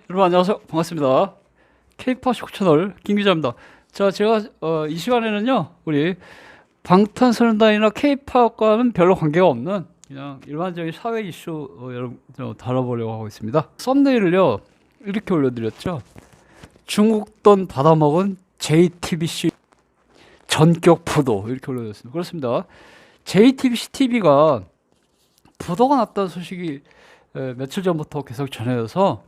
여러분 안녕하세요. 반갑습니다. K-팝 쇼 채널 김 기자입니다. 자, 제가 이 시간에는요, 우리 방탄소년단이나 K-팝과는 별로 관계가 없는 그냥 일반적인 사회 이슈 여러분 다뤄보려고 하고 있습니다. 썸네일을요 이렇게 올려드렸죠. 중국 돈 받아먹은 JTBC 전격 부도 이렇게 올려드렸습니다. 그렇습니다. JTBC TV가 부도가 났다는 소식이 며칠 전부터 계속 전해져서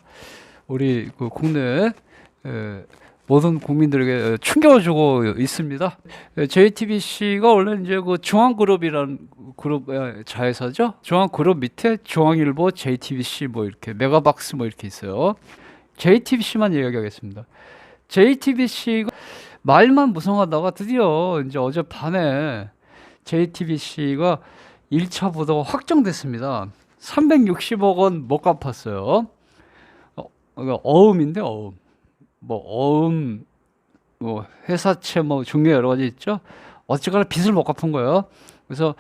우리 그 국내 모든 국민들에게 충격을 주고 있습니다. JTBC가 원래 이제 그 중앙그룹이라는 그룹의 자회사죠. 중앙그룹 밑에 중앙일보, JTBC 뭐 이렇게 메가박스 뭐 이렇게 있어요. JTBC만 이야기하겠습니다. JTBC가 말만 무성하다가 드디어 이제 어젯밤에 JTBC가 1차 부도가 확정됐습니다. 360억 원 못 갚았어요. 어음인데 어음. 뭐 어음, 뭐 회사채, 뭐 중개 여러 가지 있죠. 어쨌거나 빚을 못 갚은 거예요. 그래서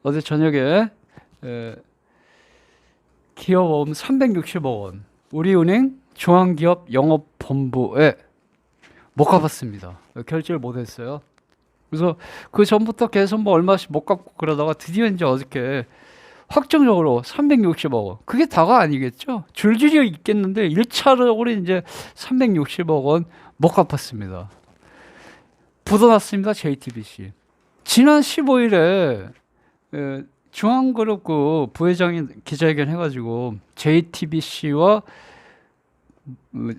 어제 저녁에 기업어음 360억 원, 우리은행 중앙기업 영업본부에 못 갚았습니다. 결제를 못했어요. 그래서 그 전부터 계속 뭐 얼마씩 못 갚고 그러다가 드디어 이제 어저께 확정적으로 360억 원. 그게 다가 아니겠죠? 줄줄이 있겠는데 1차적으로 이제 360억 원 못 갚았습니다. 부도났습니다. JTBC. 지난 15일에 중앙그룹 그 부회장이 기자회견 해가지고 JTBC와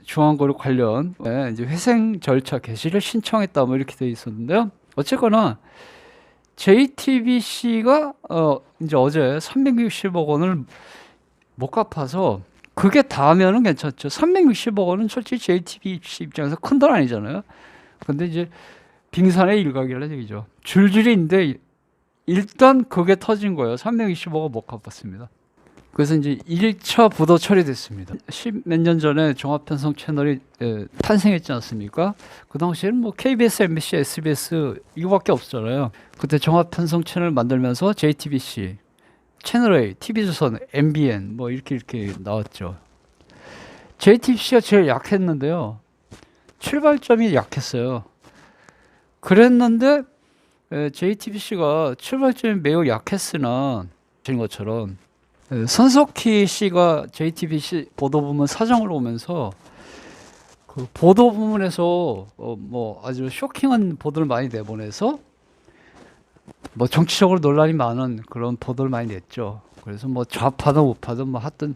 중앙그룹 관련 이제 회생 절차 개시를 신청했다 뭐 이렇게 돼 있었는데요. 어쨌거나 JTBC가 이제 어제 360억 원을 못 갚아서 그게 다면은 괜찮죠. 360억 원은 솔직히 JTBC 입장에서 큰 돈 아니잖아요. 근데 이제 빙산의 일각이라는 얘기죠. 줄줄이인데 일단 그게 터진 거예요. 360억 원 못 갚았습니다. 그래서 이제 1차 부도 처리됐습니다. 10 몇 년 전에 종합편성 채널이 탄생했지 않습니까? 그 당시에는 뭐 KBS, MBC, SBS 이거밖에 없었잖아요. 그때 종합편성 채널 만들면서 JTBC, 채널A, TV조선, MBN 뭐 이렇게 나왔죠. JTBC가 제일 약했는데요. 출발점이 약했어요. 그랬는데 JTBC가 출발점이 매우 약했으나 진 것처럼 손석희 씨가 JTBC 보도부문 사장으로 오면서 그 보도부문에서 뭐 아주 쇼킹한 보도를 많이 내보내서 뭐 정치적으로 논란이 많은 그런 보도를 많이 냈죠. 그래서 뭐 좌파든 우파든 뭐 하여튼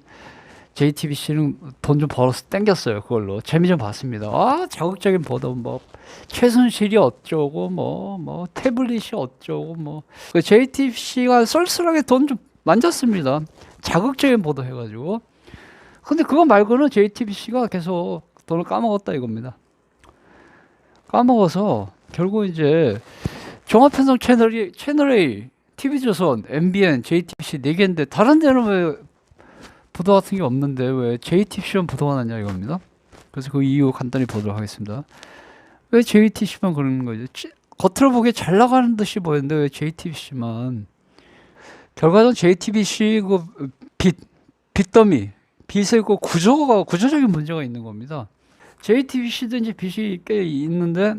JTBC는 돈 좀 벌어서 땡겼어요. 그걸로 재미 좀 봤습니다. 아, 자극적인 보도 뭐 최순실이 어쩌고 뭐 태블릿이 어쩌고 뭐 JTBC가 쏠쏠하게 돈 좀 만졌습니다. 자극적인 보도 해가지고. 근데 그거 말고는 JTBC가 계속 돈을 까먹었다 이겁니다. 까먹어서 결국 이제 종합편성 채널A, TV조선, MBN, JTBC 4개인데 다른 데는 왜 부도 같은 게 없는데 왜 JTBC만 부도가 났냐 이겁니다. 그래서 그 이유 간단히 보도록 하겠습니다. 왜 JTBC만 그러는 거죠? 겉으로 보기에 잘 나가는 듯이 보였는데 왜 JTBC만. 결과적으로 JTBC 그 빚더미, 빚의 그 구조적인 문제가 있는 겁니다. JTBC도 이제 빚이 꽤 있는데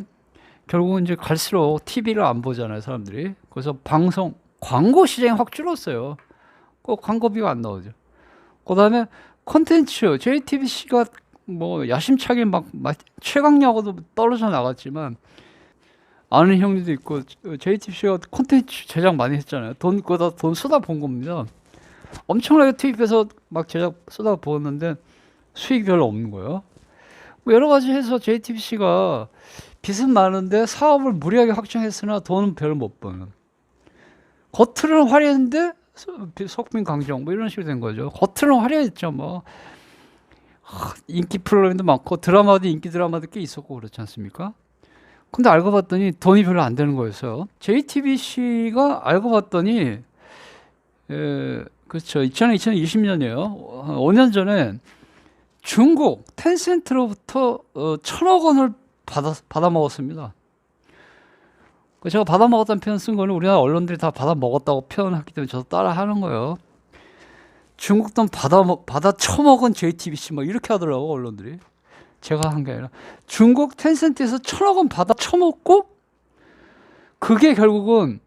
결국은 이제 갈수록 TV를 안 보잖아요, 사람들이. 그래서 광고 시장이 확 줄었어요. 그 광고비가 안 나오죠. 그 다음에 콘텐츠, JTBC가 뭐 야심차게 막 최강야구도 떨어져 나갔지만 아는 형님도 있고 JTBC가 콘텐츠 제작 많이 했잖아요. 그거다 돈 쏟아본 겁니다. 엄청나게 투입해서 막 제작 쏟아부었는데 수익이 별로 없는 거예요. 뭐 여러 가지 해서 JTBC가 빚은 많은데 사업을 무리하게 확장했으나 돈은 별로 못 버는. 겉으로는 화려했는데 속빈 강정 뭐 이런 식으로 된 거죠. 겉으로는 화려했죠. 뭐 인기 프로그램도 많고 드라마도 인기 드라마도 꽤 있었고 그렇지 않습니까? 근데 알고 봤더니 돈이 별로 안 되는 거였어요. JTBC가 알고 봤더니 그렇죠. 2020년이에요. 5년 전에 중국 텐센트로부터 1,000억 원을 받아 먹었습니다. 제가 받아 먹었다는 표현 쓴 거는 우리나라 언론들이 다 받아 먹었다고 표현했기 때문에 저도 따라 하는 거예요. 중국 돈 받아 처먹은 JTBC 뭐 이렇게 하더라고 언론들이. 제가 한 게 아니라 중국 텐센트에서 1,000억 원 받아 처먹고 그게 결국은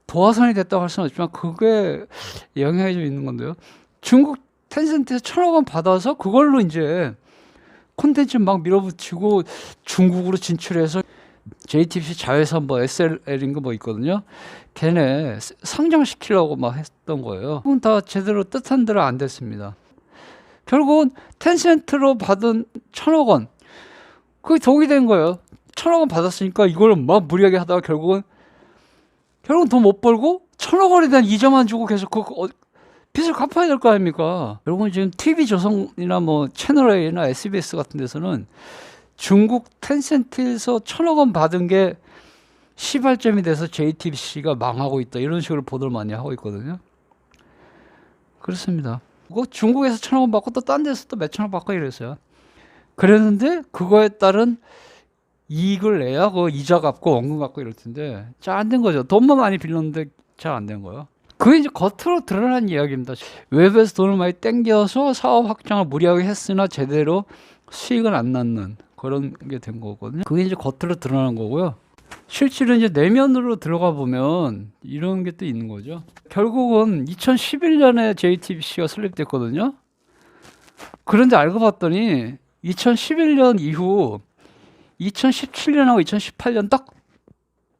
도화선이 됐다고 할 수는 없지만 그게 영향이 좀 있는 건데요. 중국 텐센트에서 1,000억 원 받아서 그걸로 이제 콘텐츠 막 밀어붙이고 중국으로 진출해서 JTBC 자회사 뭐 SLL인가 뭐 있거든요. 걔네 상장시키려고 막 했던 거예요. 그건 다 제대로 뜻한 대로 안 됐습니다. 결국은 텐센트로 받은 1,000억 원 그게 독이 된 거예요. 1,000억 원 받았으니까 이걸 막 무리하게 하다가 결국은 돈 못 벌고 1,000억 원에 대한 이자만 주고 계속 빚을 갚아야 될 거 아닙니까? 결국은 지금 TV조선이나 뭐 채널A나 SBS 같은 데서는 중국 텐센트에서 1,000억 원 받은 게 시발점이 돼서 JTBC가 망하고 있다 이런 식으로 보도를 많이 하고 있거든요. 그렇습니다. 중국에서 1,000억 원 받고 또 딴 데서 또 몇천억 받고 이랬어요. 그랬는데 그거에 따른 이익을 내야 그 이자 갚고 원금 갚고 이럴 텐데 잘 안 된 거죠. 돈만 많이 빌렸는데 잘 안 된 거예요. 그게 이제 겉으로 드러난 이야기입니다. 외부에서 돈을 많이 땡겨서 사업 확장을 무리하게 했으나 제대로 수익은 안 낳는 그런 게 된 거거든요. 그게 이제 겉으로 드러난 거고요. 실제로 이제 내면으로 들어가 보면 이런 게 또 있는 거죠. 결국은 2011년에 JTBC가 설립됐거든요. 그런데 알고 봤더니 2011년 이후 2017년하고 2018년 딱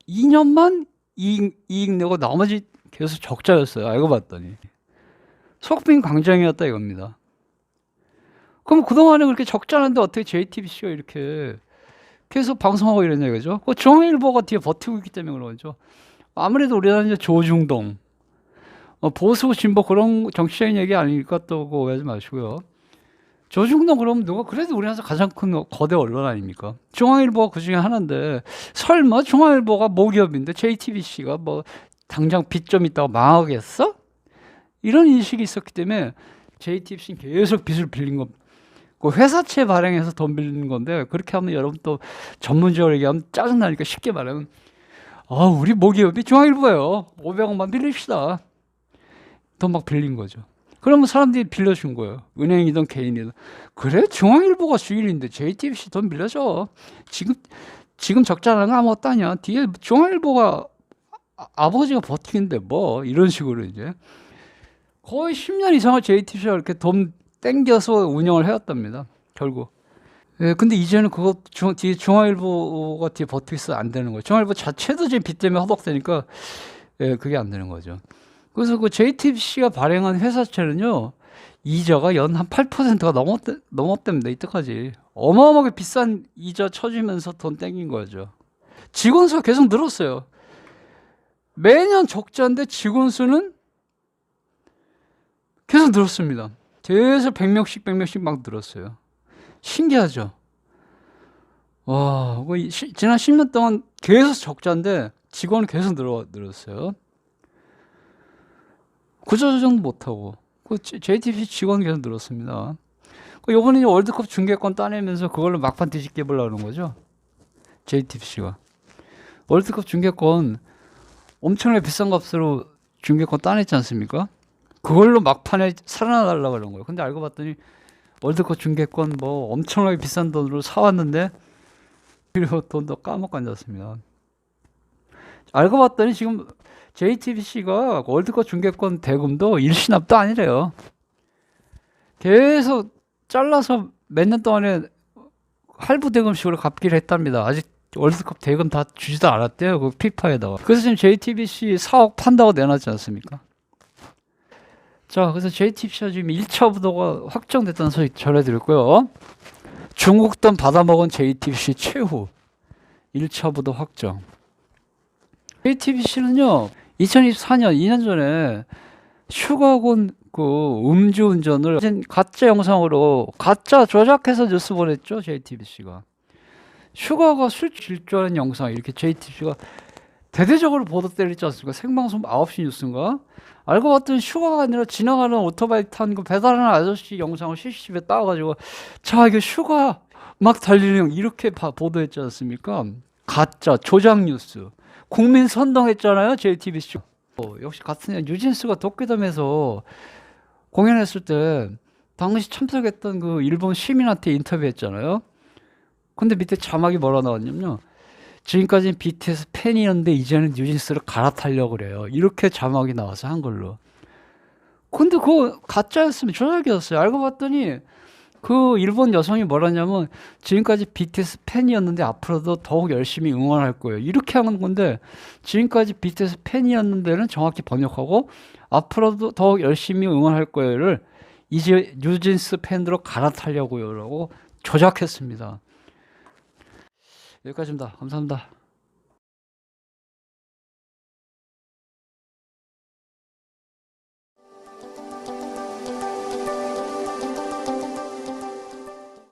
2년만 이익 내고 나머지 계속 적자였어요. 알고 봤더니. 속빈 광장이었다 이겁니다. 그럼 그동안에 그렇게 적자는데 어떻게 JTBC가 이렇게 계속 방송하고 이러냐 이거죠. 그 중앙일보가 뒤에 버티고 있기 때문에 그런 거죠. 아무래도 우리나라는 이제 조중동, 보수 진보 그런 정치적인 얘기 아닐까 또 오해하지 마시고요. 조중동 그러면 누가 그래도 우리나라에서 가장 큰 거대 언론 아닙니까? 중앙일보가 그 중에 하나인데 설마 중앙일보가 모기업인데 JTBC가 뭐 당장 빚 좀 있다고 망하겠어? 이런 인식이 있었기 때문에 JTBC는 계속 빚을 빌린 겁니다. 그 회사채 발행해서 돈 빌리는 건데 그렇게 하면 여러분 또 전문적으로 얘기하면 짜증나니까 쉽게 말하면 우리 모기업이 중앙일보예요. 500억만 빌립시다. 돈 막 빌린 거죠. 그러면 사람들이 빌려준 거예요. 은행이든 개인이든. 그래? 중앙일보가 주인인데 JTBC 돈 빌려줘. 지금 적자라는 거 아무것도 아니야. 뒤에 중앙일보가 아버지가 버티는데 뭐 이런 식으로 이제 거의 10년 이상을 JTBC가 이렇게 돈 땡겨서 운영을 해왔답니다. 결국. 근데 이제는 그거 뒤에 중앙일보가 뒤에 버티고 있어 안 되는 거예요. 중앙일보 자체도 지금 빚 때문에 허덕대니까 그게 안 되는 거죠. 그래서 그 JTBC가 발행한 회사채는요 이자가 연 한 8%가 넘었답니다. 이때까지 어마어마하게 비싼 이자 쳐주면서 돈 땡긴 거죠. 직원 수가 계속 늘었어요. 매년 적자인데 직원 수는 계속 늘었습니다. 계속 100명씩 막 늘었어요. 신기하죠? 와, 지난 10년 동안 계속 적자인데 직원은 계속 늘었어요. 구조조정도 못하고 JTBC 직원은 계속 늘었습니다. 이번에 월드컵 중계권 따내면서 그걸로 막판 뒤집게 보려고 하는 거죠. JTBC가 월드컵 중계권 엄청나게 비싼 값으로 중계권 따냈지 않습니까? 그걸로 막판에 살아나달라고 그런 거예요. 근데 알고 봤더니 월드컵 중계권 뭐 엄청나게 비싼 돈으로 사왔는데 그리고 돈도 까먹고 앉았습니다. 알고 봤더니 지금 JTBC가 월드컵 중계권 대금도 일시납도 아니래요. 계속 잘라서 몇 년 동안에 할부 대금식으로 갚기로 했답니다. 아직 월드컵 대금 다 주지도 않았대요. 그 피파에다가. 그래서 지금 JTBC 4억 판다고 내놨지 않습니까? 자, 그래서 JTBC가 지금 1차 부도가 확정됐다는 소식 전해드렸고요. 중국 돈 받아먹은 JTBC 최후 1차 부도 확정. JTBC는요 2024년 2년 전에 슈가곤 그 음주운전을 가짜 영상으로 가짜 조작해서 뉴스 보냈죠. JTBC가 슈가가 술 질주하는 영상 이렇게 JTBC가 대대적으로 보도 때리지 않습니까? 생방송 9시 뉴스인가? 알고 봤더니 슈가가 아니라 지나가는 오토바이 탄 그 배달하는 아저씨 영상을 CCTV에 따가지고 자 이게 슈가 막 달리는 이렇게 보도했지 않습니까? 가짜 조작 뉴스 국민 선동했잖아요. JTBC 역시 같은 년 뉴진스가 도쿄돔에서 공연했을 때 당시 참석했던 그 일본 시민한테 인터뷰했잖아요. 근데 밑에 자막이 뭐라 나왔냐면요. 지금까지는 BTS 팬이었는데 이제는 뉴진스를 갈아타려고 그래요. 이렇게 자막이 나와서 한글로. 근데 그거 가짜였으면 조작이었어요. 알고 봤더니 그 일본 여성이 뭐라냐면 지금까지 BTS 팬이었는데 앞으로도 더욱 열심히 응원할 거예요. 이렇게 하는 건데 지금까지 BTS 팬이었는데는 정확히 번역하고 앞으로도 더욱 열심히 응원할 거예요를 이제 뉴진스 팬으로 갈아타려고요라고 조작했습니다. 여기까지입니다. 감사합니다.